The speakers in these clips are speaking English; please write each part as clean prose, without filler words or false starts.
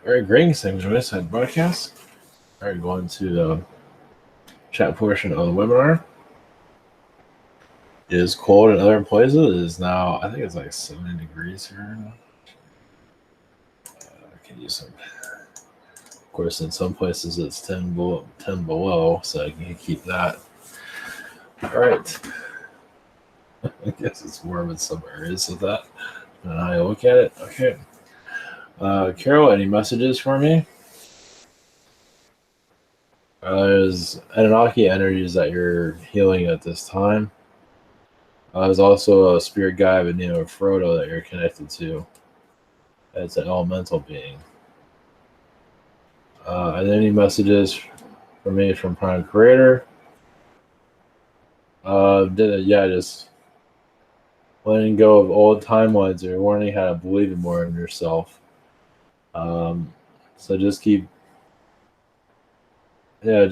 All right, greetings, things from this side broadcast. All right, going to the chat portion of the webinar. It is cold in other places. It is now, I think it's like 70 degrees here. I can use some. Of course, in some places it's 10 below, so I can keep that. All right. I guess it's warm in some areas of that. And I look at it. Okay. Carol, any messages for me? There's Anunnaki energies that you're healing at this time. There's also a spirit guide with the name of Frodo that you're connected to. It's an elemental being. And any messages for me from Prime Creator? Just letting go of old timelines. You're learning how to believe more in yourself. So just keep putting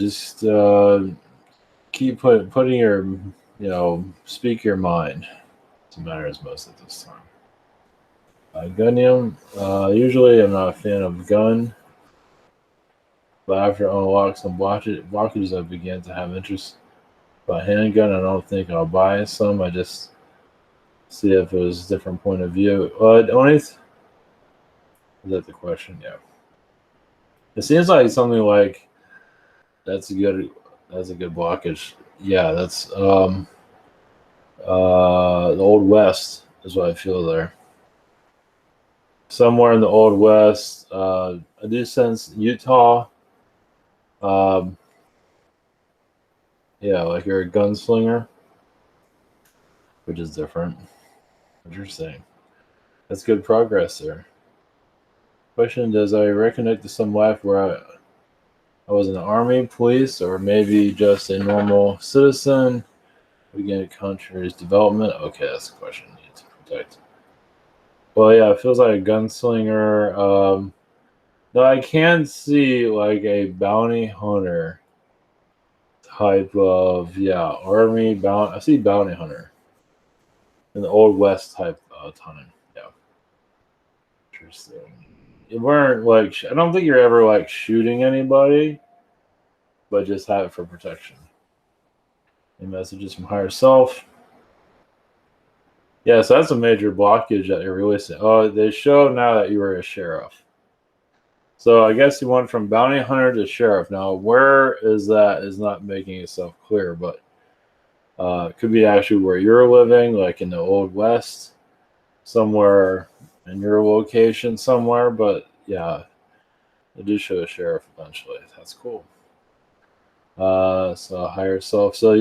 your, speak your mind. It matters most at this time. Gunium. Usually I'm not a fan of gun, but after unlock some blockages, I began to have interest by handgun. I don't think I'll buy some. I just see if it was a different point of view. Is that the question? Yeah. It seems like something like that's a good blockage. Yeah, that's the Old West is what I feel there. Somewhere in the Old West, I do sense Utah. Like you're a gunslinger, which is different. Interesting. That's good progress there. Question: does I reconnect to some life where I was in the army, police, or maybe just a normal citizen? Begin a country's development. Okay, that's the question you need to protect. Well, yeah, it feels like a gunslinger. No, I can see like a bounty hunter type of army bounty. I see bounty hunter in the Old West type time. Yeah, interesting. You weren't like I don't think you're ever like shooting anybody, but just have it for protection. Any messages from higher self? Yeah, so that's a major blockage that you're releasing. Oh, they show now that you were a sheriff. So I guess you went from bounty hunter to sheriff. Now, where is that is not making itself clear, but it could be actually where you're living, like in the Old West, somewhere in your location somewhere. But yeah, they do show a sheriff eventually. That's cool. So higher self. So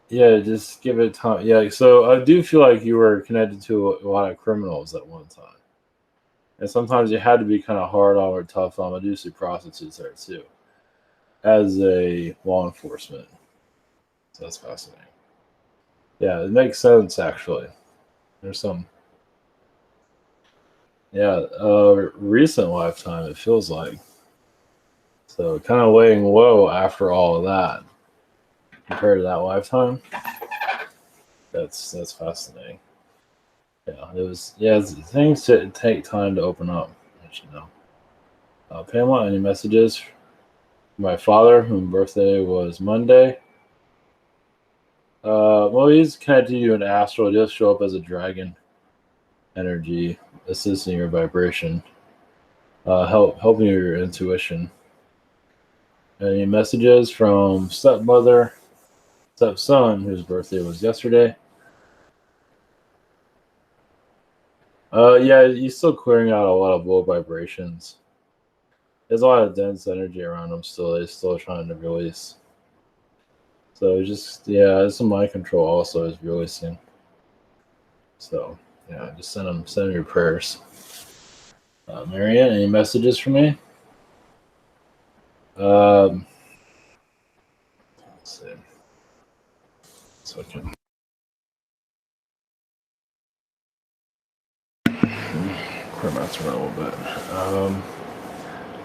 just give it time. Yeah, so I do feel like you were connected to a lot of criminals at one time. And sometimes you had to be kind of hard on or tough on. I do see prostitutes there too, as a law enforcement. So that's fascinating. Yeah, it makes sense actually. There's some, recent lifetime it feels like. So kind of laying low after all of that compared to that lifetime. That's fascinating. Yeah, it was. Yeah, things take time to open up. As you know. Pamela, any messages? My father, whose birthday was Monday. Well, he's connected to you in astral. He'll show up as a dragon energy, assisting your vibration, helping your intuition. Any messages from stepmother, stepson, whose birthday was yesterday? Yeah, he's still clearing out a lot of low vibrations. There's a lot of dense energy around him still. He's still trying to release. So there's some mind control also is releasing. So yeah, just send your prayers. Marianne, any messages for me? Let's see. So I can clear my throat a little bit.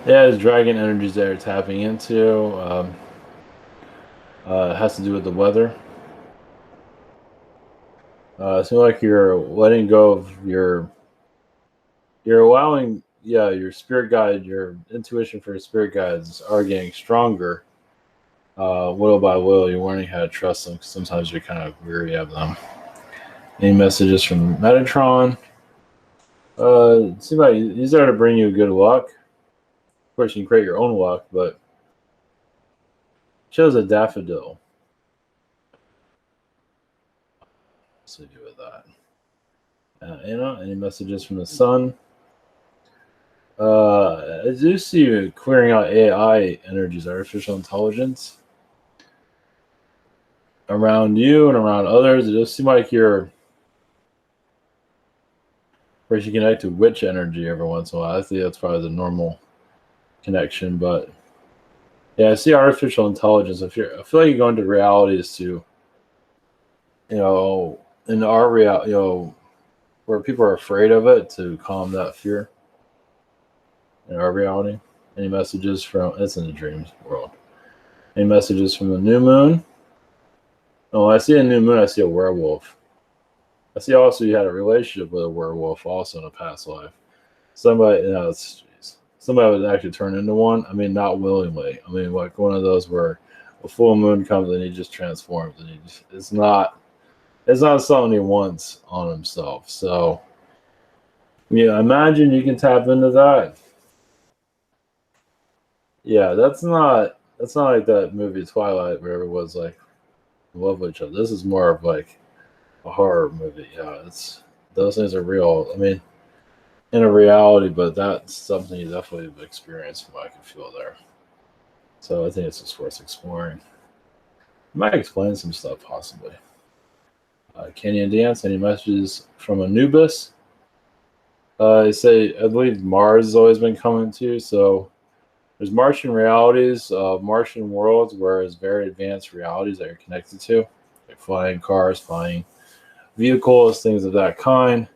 There's dragon energies that are tapping into. It has to do with the weather. It seems like you're letting go of you're allowing, yeah, your spirit guide, your intuition for your spirit guides are getting stronger. Little by little, you're learning how to trust them, 'cause sometimes you're kind of weary of them. Any messages from Metatron? It seems like he's there to bring you good luck. Of course, you can create your own luck, but shows a daffodil. What's to do with that? Any messages from the sun? I do see you clearing out AI energies, artificial intelligence, around you and around others. It does seem like you're, first you connect to witch energy every once in a while. I think that's probably the normal connection, but yeah, I see artificial intelligence. I feel like you go into realities to, in our real, where people are afraid of it, to calm that fear in our reality. Any messages from, it's in the dreams world. Any messages from the new moon? Oh, I see a new moon. I see a werewolf. I see also you had a relationship with a werewolf also in a past life. Somebody, somebody would actually turn into one. I mean, not willingly. I mean, like one of those where a full moon comes and he just transforms, and it's not something he wants on himself. So, yeah, imagine you can tap into that. Yeah, that's not like that movie Twilight where everyone's like in love with each other. This is more of like a horror movie. Yeah, it's those things are real. I mean, in a reality, but that's something you definitely have experienced from what I can feel there. So I think it's just worth exploring. Might explain some stuff possibly. Canyon Dance, any messages from Anubis? I say I believe Mars has always been coming to, so there's Martian realities, Martian worlds, where there's very advanced realities that you're connected to, like flying cars, flying vehicles, things of that kind.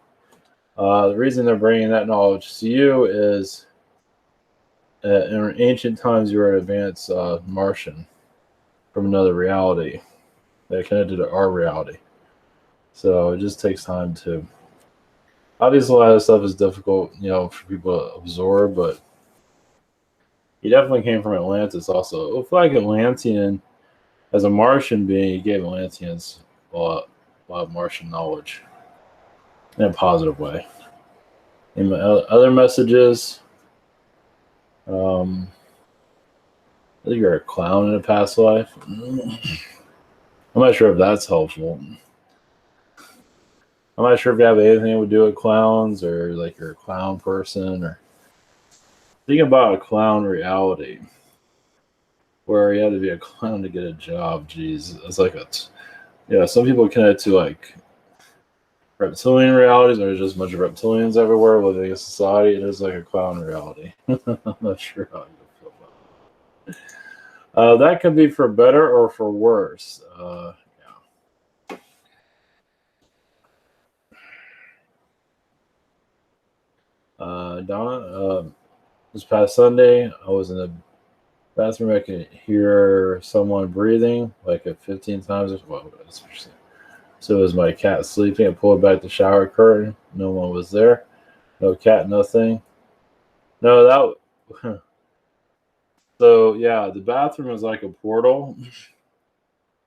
The reason they're bringing that knowledge to you is in ancient times you were an advanced Martian from another reality that connected to our reality. So it just takes time to. Obviously, a lot of stuff is difficult, for people to absorb, but he definitely came from Atlantis. Also, I feel like Atlantean, as a Martian being, he gave Atlanteans a lot of Martian knowledge in a positive way. In my other messages, um, I think you're a clown in a past life. I'm not sure if that's helpful. I'm not sure if you have anything to do with clowns or like you're a clown person or think about a clown reality where you had to be a clown to get a job. Jeez, it's like some people connect to like reptilian realities, or there's just a bunch of reptilians everywhere living in society. It is like a clown reality. I'm not sure how you feel about it. That could be for better or for worse. Donna, this past Sunday, I was in the bathroom. I could hear someone breathing like at 15 times. Well, that's what she said. So it was my cat sleeping. I pulled back the shower curtain. No one was there. No cat, nothing. No, that. So yeah, the bathroom is like a portal.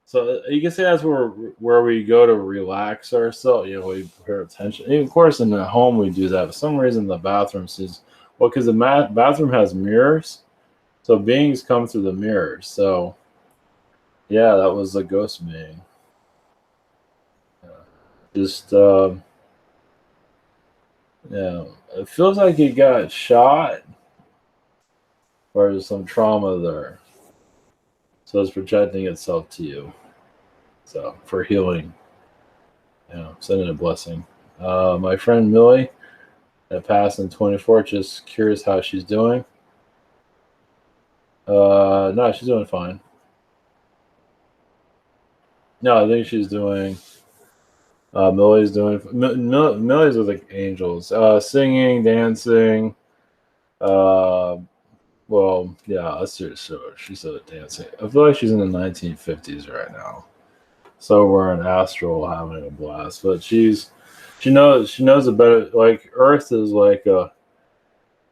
So you can say that's where we go to relax ourselves. We pay attention. And of course, in the home we do that. For some reason, the bathroom sees because the bathroom has mirrors, so beings come through the mirrors. So yeah, that was a ghost being. Yeah. Just yeah, it feels like he got shot or there's some trauma there. So it's projecting itself to you. So for healing, sending a blessing. My friend Millie that passed in 24. Just curious how she's doing. No, she's doing fine. No, I think she's doing. Millie's doing. Millie's with like angels, singing, dancing. Uh, well, yeah, let's see. So she's dancing. I feel like she's in the 1950s right now. So we're in astral having a blast. But she knows a better, like Earth is like a,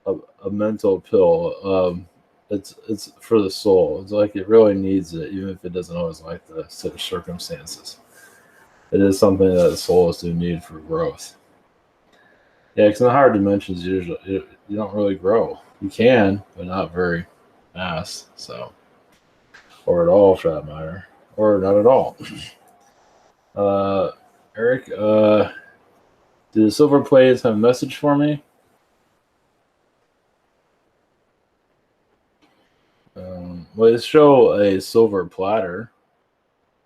a mental pill. It's for the soul. It's like it really needs it, even if it doesn't always like the set of circumstances. It is something that the souls do need for growth. Yeah, because in the higher dimensions, usually you don't really grow. You can, but not very fast. So, or at all, for that matter, or not at all. Uh, Eric, do the silver plates have a message for me? Well, they show a silver platter,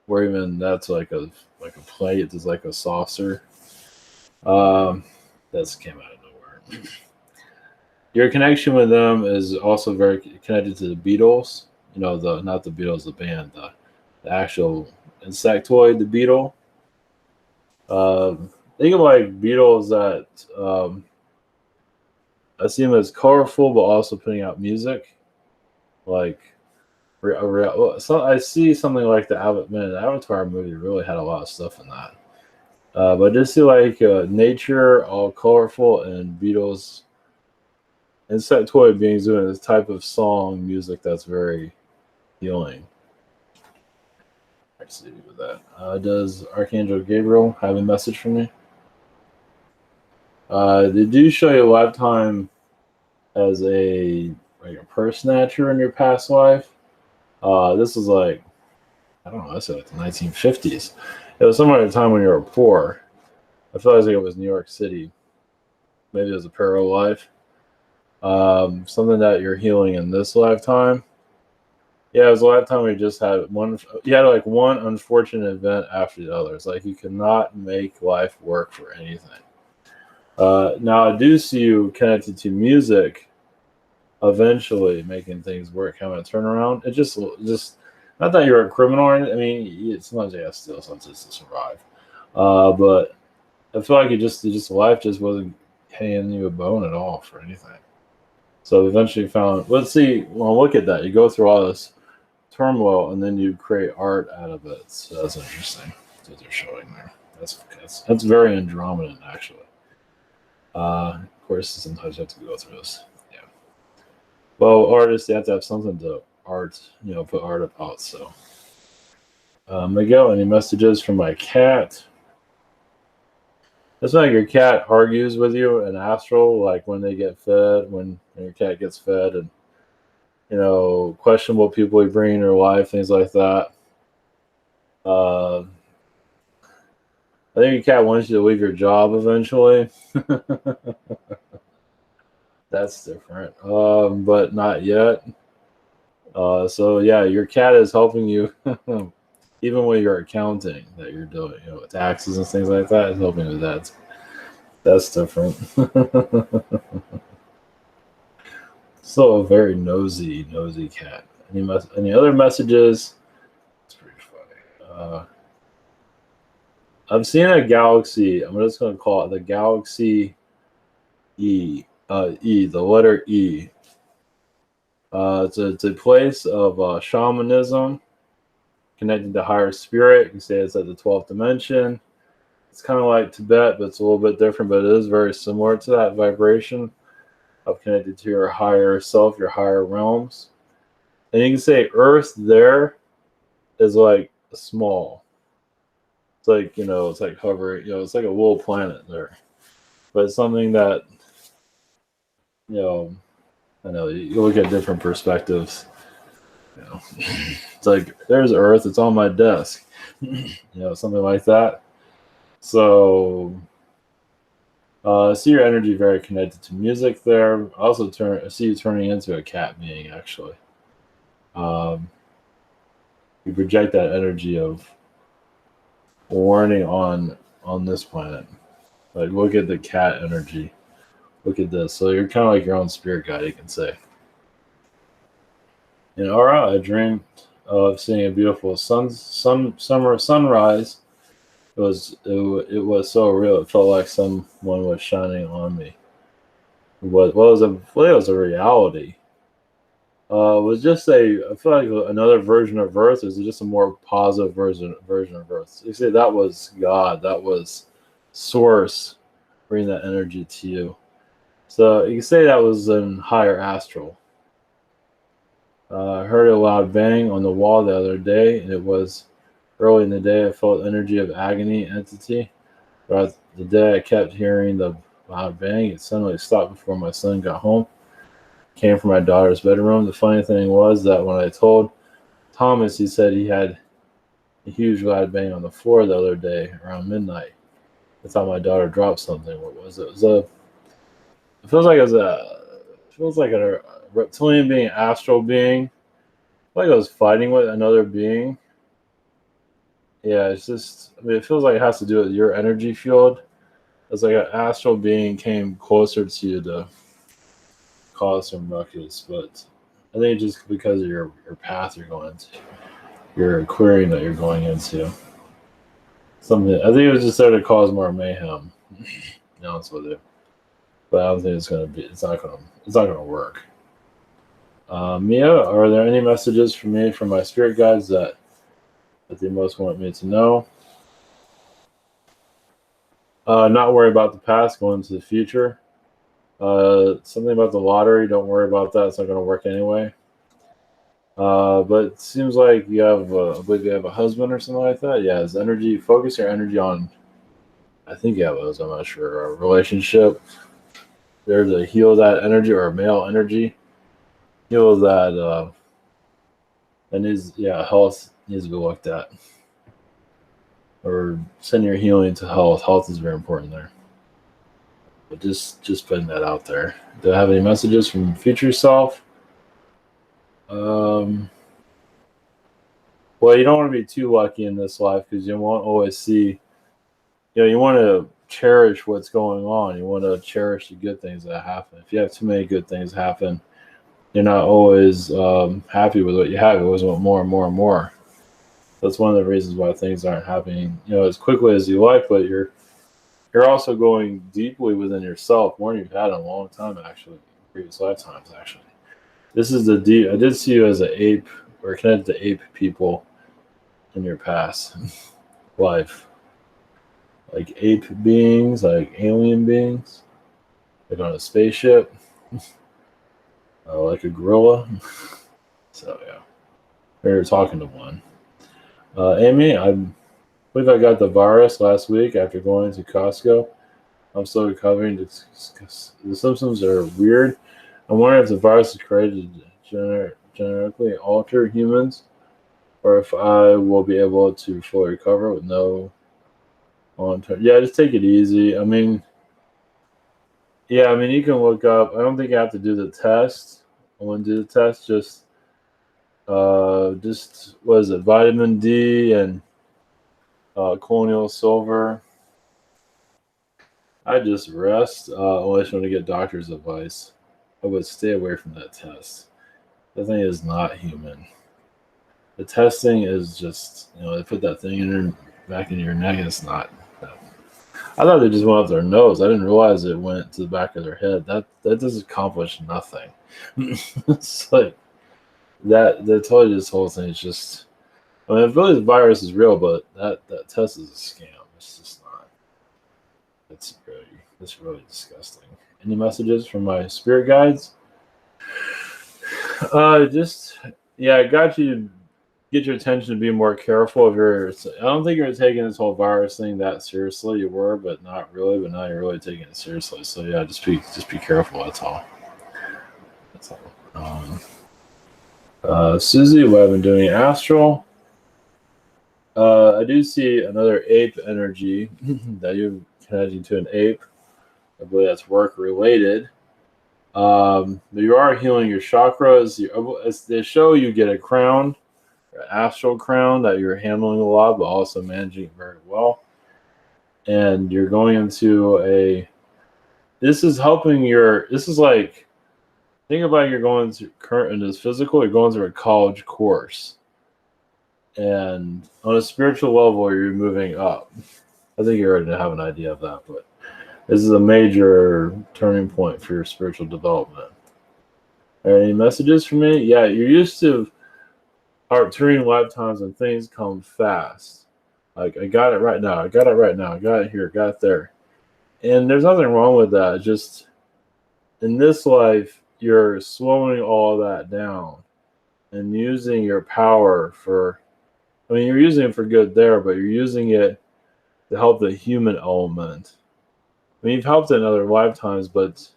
where even that's like a plate. It's like a saucer. Um, that's came out of nowhere. Your connection with them is also very connected to the Beatles. You know, the not the Beatles, the band, the actual insectoid, the beetle. Think of like beetles that I see them as colorful, but also putting out music. Like, so I see something like the Avatar movie really had a lot of stuff in that. But I just see like nature, all colorful, and Beatles insectoid beings doing this type of song music that's very healing. I see with that. Does Archangel Gabriel have a message for me? They do show your lifetime as a purse snatcher in your past life. This is like, I don't know, I said like the 1950s. It was somewhere at a time when you were poor. I feel like it was New York City. Maybe it was a parallel life. Something that you're healing in this lifetime. Yeah, it was a lifetime where you just had one. You had like one unfortunate event after the other. It's like you cannot make life work for anything. Now I do see you connected to music, eventually making things work, having a turnaround. It just not that you're a criminal or anything. I mean, sometimes you have to steal something to survive. But I feel like it just life just wasn't paying you a bone at all for anything. So eventually found. Let's see. Well, look at that. You go through all this turmoil and then you create art out of it. So that's interesting. That's what they're showing there. That's very Andromedan actually. Of course, sometimes you have to go through this. Yeah. Well, artists they have to have something to art. Put art about. So, Miguel, any messages from my cat? It's like your cat argues with you in astral, like when they get fed, when your cat gets fed, and questionable people you bring in your life, things like that. Uh, I think your cat wants you to leave your job eventually. That's different, but not yet. So yeah, your cat is helping you, even with your accounting that you're doing, taxes and things like that. Is helping with that. That's different. Still a very nosy cat. Any other messages? It's pretty funny. I've seen a galaxy. I'm just going to call it the Galaxy E. The letter E. It's a place of shamanism, connected to higher spirit. You can say it's at the 12th dimension. It's kind of like Tibet, but it's a little bit different, but it is very similar to that vibration of connected to your higher self, your higher realms. And you can say Earth there is like small. It's like, it's like hovering, it's like a little planet there. But it's something that, I know you look at different perspectives. It's like there's Earth, it's on my desk. Something like that. So I see your energy very connected to music there. I see you turning into a cat being actually. Um, you project that energy of warning on this planet. Like look at the cat energy. Look at this. So you're kind of like your own spirit guide, you can say. In Aura, I dreamed of seeing a beautiful summer sunrise. It was so real. It felt like someone was shining on me. It was a reality. was just I feel like another version of Earth is just a more positive version of Earth. You say that was God, that was Source bringing that energy to you. So you can say that was in higher astral. I heard a loud bang on the wall the other day, and it was early in the day. I felt energy of agony entity. Throughout the day, I kept hearing the loud bang. It suddenly stopped before my son got home. Came from my daughter's bedroom. The funny thing was that when I told Thomas, he said he had a huge loud bang on the floor the other day around midnight. I thought my daughter dropped something. What was it? It was a. It feels like it was a. It feels like a reptilian being, astral being. Like I was fighting with another being. Yeah, it's just. I mean, it feels like it has to do with your energy field. It's like an astral being came closer to you to cause some ruckus, but I think just because of your path you're going to, your querying that you're going into, something. I think it was just there to cause more mayhem. To be honest with you, but I don't think it's gonna be. It's not gonna. It's not gonna work. Mia, are there any messages for me from my spirit guides that they most want me to know? Not worry about the past, going into the future. Something about the lottery. Don't worry about that. It's not going to work anyway. But it seems like you have, I believe you have a husband or something like that. Yeah, his energy. Focus your energy on. I think you have a husband. I'm not sure. A relationship. There to heal that energy or male energy. Heal that. And his health needs to be looked at. Or send your healing to health. Health is very important there. But just putting that out there. Do I have any messages from future self? Well, you don't want to be too lucky in this life because you won't always see. You want to cherish what's going on. You want to cherish the good things that happen. If you have too many good things happen, you're not always happy with what you have. You always want more and more and more. That's one of the reasons why things aren't happening, as quickly as you like. But you're also going deeply within yourself, more than you've had in a long time, actually, previous lifetimes, actually. This is the deep. I did see you as an ape, or connected to ape people in your past life, like ape beings, like alien beings, like on a spaceship, like a gorilla. So yeah, we were talking to one. Amy, I believe I got the virus last week after going to Costco. I'm still recovering. The symptoms are weird. I'm wondering if the virus is created to genetically alter humans, or if I will be able to fully recover with no long-term. Yeah, just take it easy. I mean, you can look up. I don't think you have to do the test. I wouldn't do the test. Just what is it? Vitamin D and colonial silver. I just rest unless you want to get doctor's advice. I would stay away from that test. The thing is not human. The testing is just, they put that thing back in your neck. And it's not. I thought they just went up their nose. I didn't realize it went to the back of their head. That doesn't accomplish nothing. It's like that. They told you this whole thing is just. I mean, if really the virus is real, but that test is a scam. It's just not. It's really disgusting. Any messages from my spirit guides? I got you to get your attention to be more careful of I don't think you're taking this whole virus thing that seriously. You were, but not really. But now you're really taking it seriously. So yeah, just be careful. That's all. Susie, what I've been doing astral. I do see another ape energy that you're connecting to an ape. I believe that's work related. But you are healing your chakras. As they show, you get a crown, an astral crown that you're handling a lot, but also managing very well. And you're going into this is helping this is like, think about you're going through current in this physical, you're going through a college course. And on a spiritual level, you're moving up. I think you already have an idea of that, but this is a major turning point for your spiritual development. Any messages for me? Yeah, you're used to Arcturian lifetimes when things come fast. Like, I got it right now. I got it right now. I got it here. Got it there. And there's nothing wrong with that. Just in this life, you're slowing all that down and using your power for, I mean, you're using it for good there, but you're using it to help the human element. I mean, you've helped in other lifetimes, but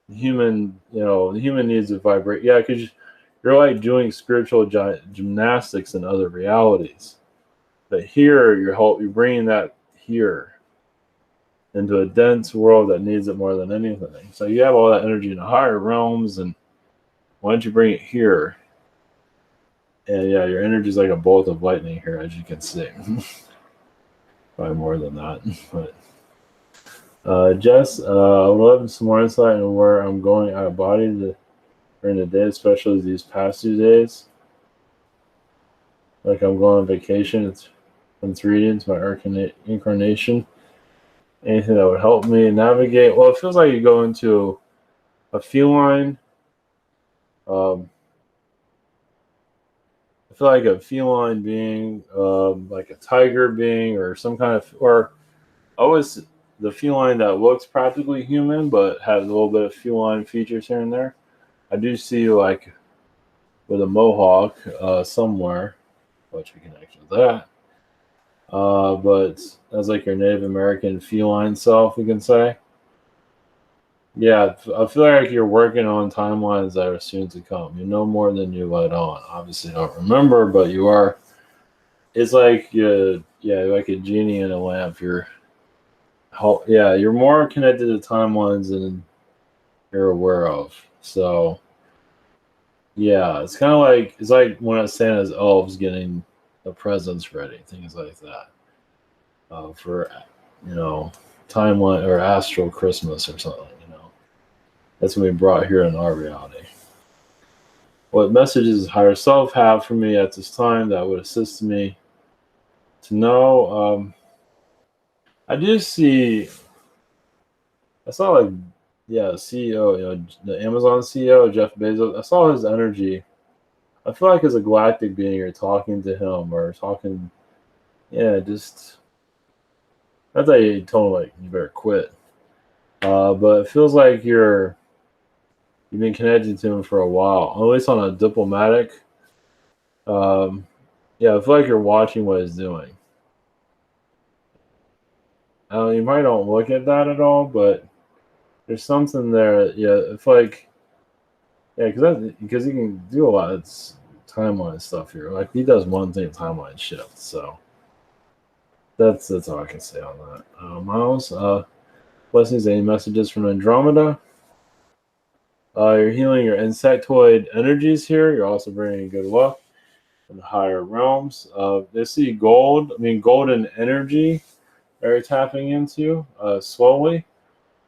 the human needs to vibrate. Yeah, because you're like doing spiritual gymnastics in other realities. But here, you're bringing that here into a dense world that needs it more than anything. So you have all that energy in the higher realms, and why don't you bring it here? And yeah, your energy is like a bolt of lightning here, as you can see. Probably more than that. But Jess, I would love some more insight into where I'm going out of body during the day, especially these past 2 days. Like I'm going on vacation. It's reading. It's my incarnation. Anything that would help me navigate. Well, it feels like you go into a feline. I feel like a feline being, like a tiger being, or some kind of, or always the feline that looks practically human but has a little bit of feline features here and there. I do see you like with a mohawk somewhere, which we can actually do that. But as like your Native American feline self, we can say. Yeah, I feel like you're working on timelines that are soon to come. You know more than you let on. Obviously, don't remember, but you are. It's like yeah, like a genie in a lamp. You're more connected to timelines than you're aware of. So yeah, it's like when Santa's elves getting the presents ready, things like that, for you know timeline or astral Christmas or something. That's what we brought here in our reality. What messages does higher self have for me at this time that would assist me to know? I do see. I saw like, yeah, CEO, the Amazon CEO, Jeff Bezos. I saw his energy. I feel like as a galactic being, you're talking to him or talking. Yeah, just. I thought you told him like you better quit. But it feels like you've been connected to him for a while, at least on a diplomatic. Um, yeah, I feel like you're watching what he's doing. You might don't look at that at all, but there's something there. Yeah, it's like yeah, because he can do a lot of timeline stuff here. Like he does one thing, timeline shift. So that's all I can say on that. Miles, blessings. Any messages from Andromeda? You're healing your insectoid energies here. You're also bringing good luck in the higher realms. They see gold. I mean, golden energy. They're tapping into slowly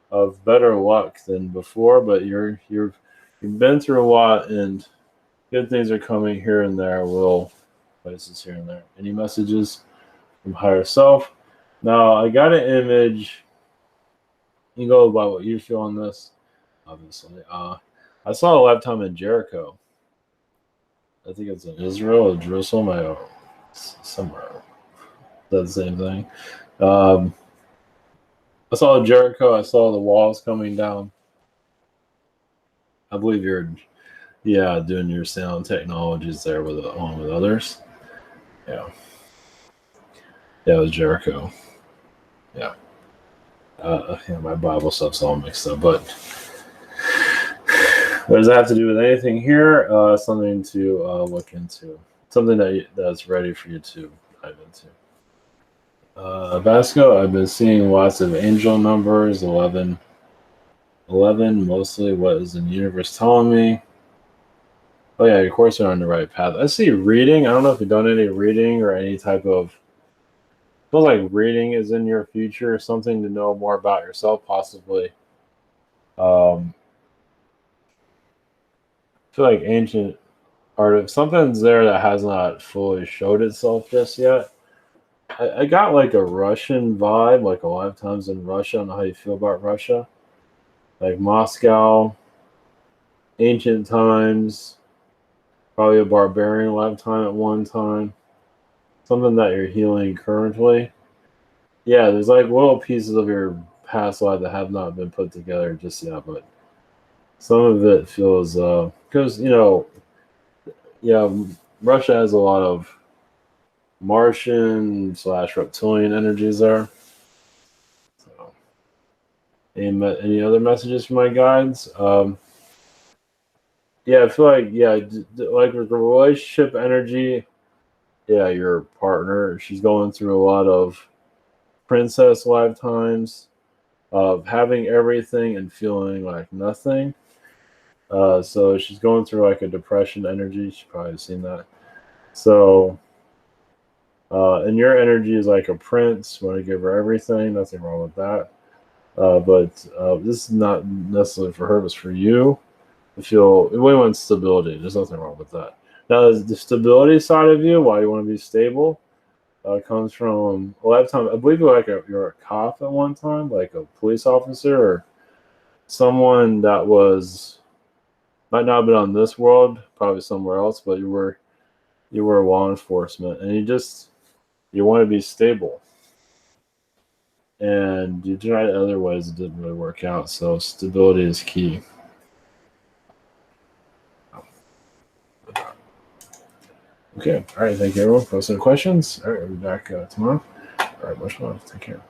of better luck than before, but you've been through a lot, and good things are coming here and there. Little places here and there. Any messages from higher self? Now I got an image. You go by what you feel on this, obviously. I saw a lifetime in Jericho. I think it's in Israel or Jerusalem. Somewhere. That's the same thing. I saw Jericho. I saw the walls coming down. I believe you're, yeah, doing your sound technologies there along with others. Yeah, yeah, it was Jericho. Yeah, yeah, my Bible stuff's all mixed up. But what does that have to do with anything here? Something to look into. Something that's ready for you to dive into. Vasco, I've been seeing lots of angel numbers, 11, 11, mostly what is in the universe telling me. Oh yeah, of course you're on the right path. I see reading. I don't know if you've done any reading or any type of. Feels like reading is in your future, something to know more about yourself, possibly. I feel like ancient art. Something's there that has not fully showed itself just yet. I got like a Russian vibe, like a lot of times in Russia. I don't know how you feel about Russia, like Moscow. ancient times, probably a barbarian lifetime at one time, something that you're healing currently. Yeah, there's like little pieces of your past life that have not been put together just yet, but some of it feels because yeah, Russia has a lot of Martian slash reptilian energies there. So, any other messages from my guides? Yeah, I feel like like with the relationship energy. Yeah, your partner. She's going through a lot of princess lifetimes of having everything and feeling like nothing. So she's going through like a depression energy. She's probably seen that. So, and your energy is like a prince. Want to give her everything. Nothing wrong with that. But this is not necessarily for her. It's for you. To feel we want stability. There's nothing wrong with that. Now, the stability side of you, why you want to be stable, comes from a lifetime. I believe you're a cop at one time, like a police officer or someone that was might not have been on this world, probably somewhere else, but you were law enforcement, and you want to be stable, and you tried other ways, it didn't really work out. So stability is key. Okay, all right. Thank you everyone for listening to questions. All right, we'll be back tomorrow. All right, much love. Take care.